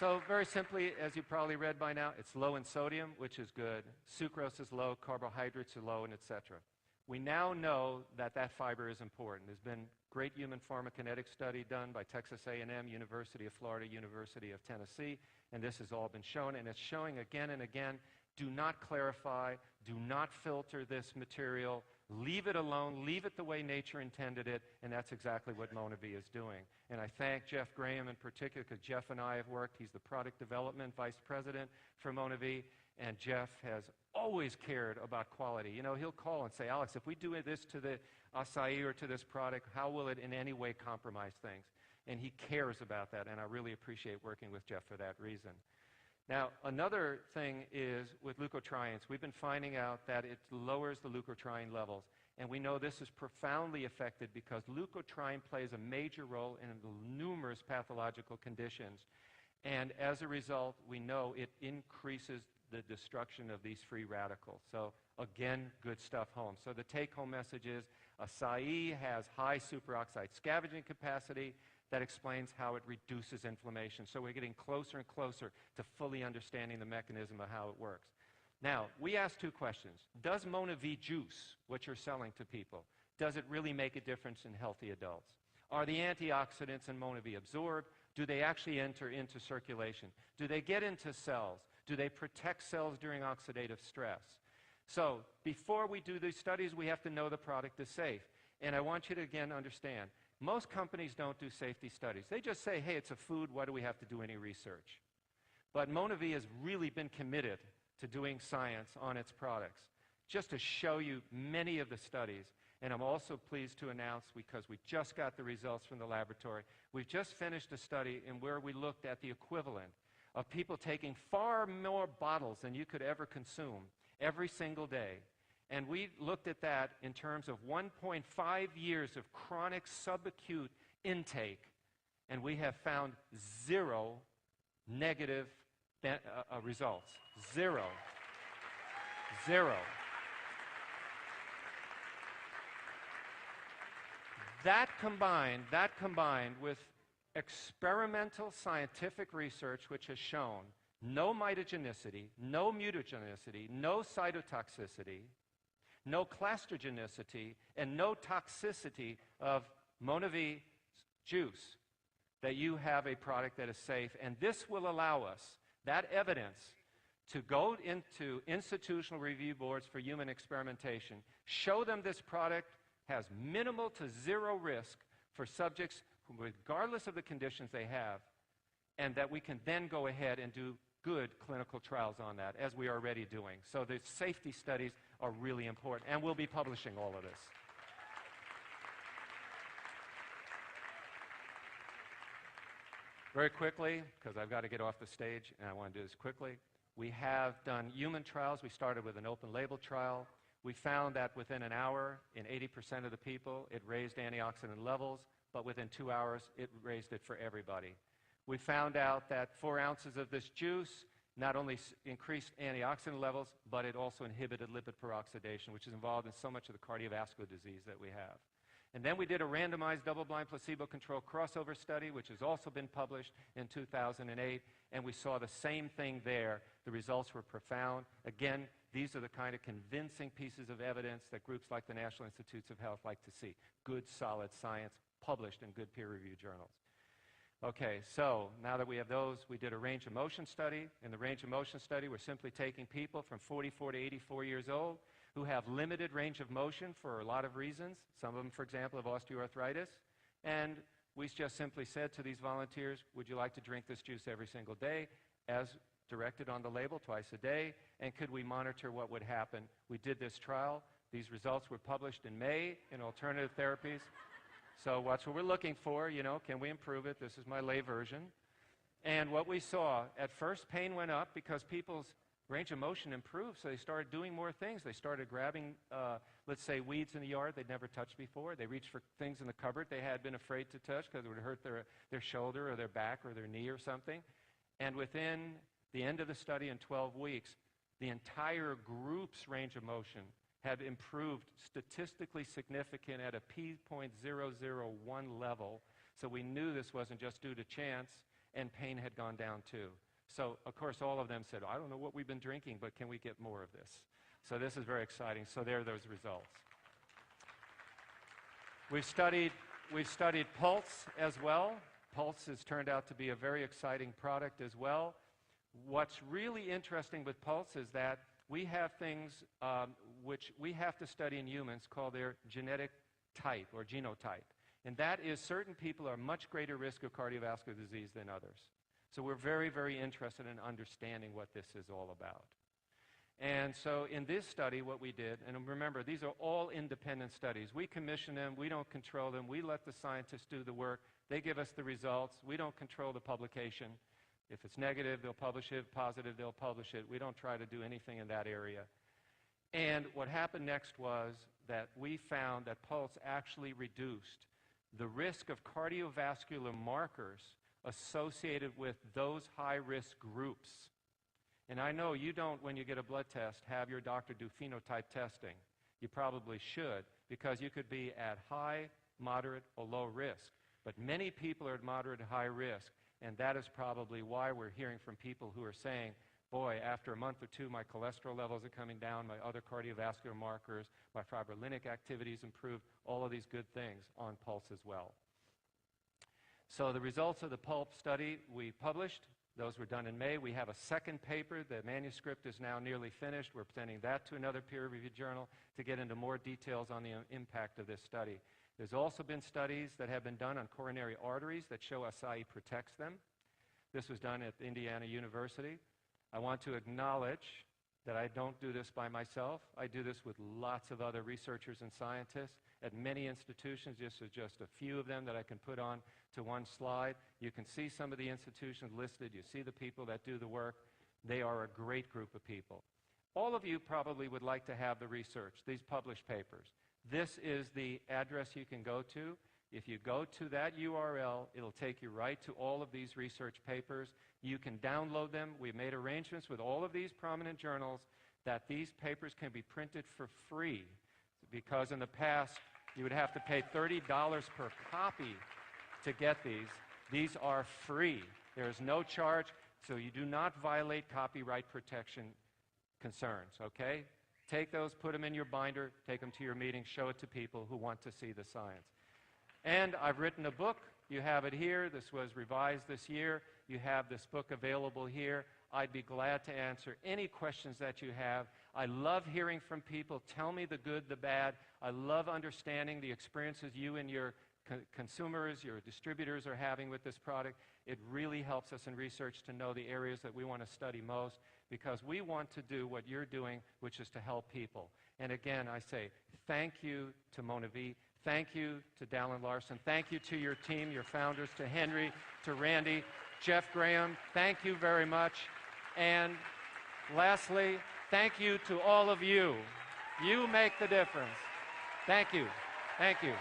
So very simply, as you probably read by now, it's low in sodium, which is good. Sucrose is low, carbohydrates are low, and etc. We now know that that fiber is important. There's been great human pharmacokinetic study done by Texas A&M, University of Florida, University of Tennessee, and this has all been shown, and it's showing again and again, do not clarify, do not filter this material, leave it alone, leave it the way nature intended it, and that's exactly what MonaVie is doing. And I thank Jeff Graham in particular, because Jeff and I have worked. He's the product development vice president for MonaVie, and Jeff has always cared about quality. You know, he'll call and say, Alex, if we do this to the acai or to this product, how will it in any way compromise things? And he cares about that, and I really appreciate working with Jeff for that reason. Now, another thing is with leukotrienes. We've been finding out that it lowers the leukotriene levels, and we know this is profoundly affected because leukotriene plays a major role in numerous pathological conditions, and as a result, we know it increases the destruction of these free radicals. So again, good stuff home. So the take-home message is acai has high superoxide scavenging capacity. That explains how it reduces inflammation. So we're getting closer and closer to fully understanding the mechanism of how it works. Now, we asked two questions. Does MonaVie juice, what you're selling to people, does it really make a difference in healthy adults? Are the antioxidants in MonaVie absorbed? Do they actually enter into circulation? Do they get into cells? Do they protect cells during oxidative stress? So before we do these studies, we have to know the product is safe. And I want you to again understand, most companies don't do safety studies. They just say, hey, it's a food, why do we have to do any research? But MonaVie has really been committed to doing science on its products, just to show you many of the studies. And I'm also pleased to announce, because we just got the results from the laboratory, we've just finished a study in where we looked at the equivalent of people taking far more bottles than you could ever consume every single day. And we looked at that in terms of 1.5 years of chronic subacute intake, and we have found zero negative results. Zero. Zero. That combined with experimental scientific research which has shown no mitogenicity, no mutagenicity, no cytotoxicity, no clastrogenicity, and no toxicity of MonaVie juice, that you have a product that is safe. And this will allow us, that evidence, to go into institutional review boards for human experimentation, show them this product has minimal to zero risk for subjects regardless of the conditions they have, and that we can then go ahead and do good clinical trials on that, as we are already doing. So the safety studies are really important, and we'll be publishing all of this. Very quickly, because I've got to get off the stage, and I want to do this quickly, we have done human trials. We started with an open-label trial. We found that within an hour, in 80% of the people, it raised antioxidant levels, but within 2 hours, it raised it for everybody. We found out that 4 ounces of this juice not only increased antioxidant levels, but it also inhibited lipid peroxidation, which is involved in so much of the cardiovascular disease that we have. And then we did a randomized double-blind placebo-controlled crossover study, which has also been published in 2008, and we saw the same thing there. The results were profound. Again, these are the kind of convincing pieces of evidence that groups like the National Institutes of Health like to see. Good, solid science published in good peer-reviewed journals. Okay, so now that we have those, we did a range of motion study. In the range of motion study, we're simply taking people from 44 to 84 years old who have limited range of motion for a lot of reasons. Some of them, for example, have osteoarthritis. And we just simply said to these volunteers, would you like to drink this juice every single day, as directed on the label, twice a day? And could we monitor what would happen? We did this trial. These results were published in May in Alternative Therapies. So that's what we're looking for, you know, can we improve it? This is my lay version. And what we saw, at first pain went up because people's range of motion improved, so they started doing more things. They started grabbing, let's say, weeds in the yard they'd never touched before. They reached for things in the cupboard they had been afraid to touch because it would hurt their shoulder or their back or their knee or something. And within the end of the study, in 12 weeks, the entire group's range of motion had improved statistically significant at a p.001 level. So we knew this wasn't just due to chance. and pain had gone down too. So, of course, all of them said, I don't know what we've been drinking, but can we get more of this? So this is very exciting. So there are those results. We've studied pulse as well. Pulse has turned out to be a very exciting product as well. What's really interesting with pulse is that we have things which we have to study in humans called their genetic type or genotype. And that is certain people are much greater risk of cardiovascular disease than others. So we're very, very interested in understanding what this is all about. And so in this study, what we did, and remember, these are all independent studies. We commission them. We don't control them. We let the scientists do the work. They give us the results. We don't control the publication. If it's negative, they'll publish it. Positive, they'll publish it. We don't try to do anything in that area. And what happened next was that we found that pulse actually reduced the risk of cardiovascular markers associated with those high-risk groups. And I know you don't, when you get a blood test, have your doctor do phenotype testing. You probably should, because you could be at high, moderate, or low risk. But many people are at moderate and high risk, and that is probably why we're hearing from people who are saying, boy, after a month or two, my cholesterol levels are coming down, my other cardiovascular markers, my fibrinolytic activities improved, all of these good things on pulse as well. So the results of the pulse study we published. Those were done in May. We have a second paper. The manuscript is now nearly finished. We're presenting that to another peer-reviewed journal to get into more details on the impact of this study. There's also been studies that have been done on coronary arteries that show acai protects them. This was done at Indiana University. I want to acknowledge that I don't do this by myself. I do this with lots of other researchers and scientists at many institutions. This is just a few of them that I can put on to one slide. You can see some of the institutions listed. You see the people that do the work. They are a great group of people. All of you probably would like to have the research, these published papers. This is the address you can go to. If you go to that URL, it'll take you right to all of these research papers. You can download them. We've made arrangements with all of these prominent journals that these papers can be printed for free, because in the past you would have to pay $30 per copy to get these. These are free. There is no charge, so you do not violate copyright protection concerns, okay? Take those, put them in your binder, take them to your meeting, show it to people who want to see the science. And I've written a book. You have it here. This was revised this year. You have this book available here. I'd be glad to answer any questions that you have. I love hearing from people. Tell me the good, the bad. I love understanding the experiences you and your consumers, your distributors are having with this product. It really helps us in research to know the areas that we want to study most, because we want to do what you're doing, which is to help people. And again, I say thank you to MonaVie. Thank you to Dallin Larson. Thank you to your team, your founders, to Henry, to Randy, Jeff Graham. Thank you very much. And lastly, thank you to all of you. You make the difference. Thank you. Thank you.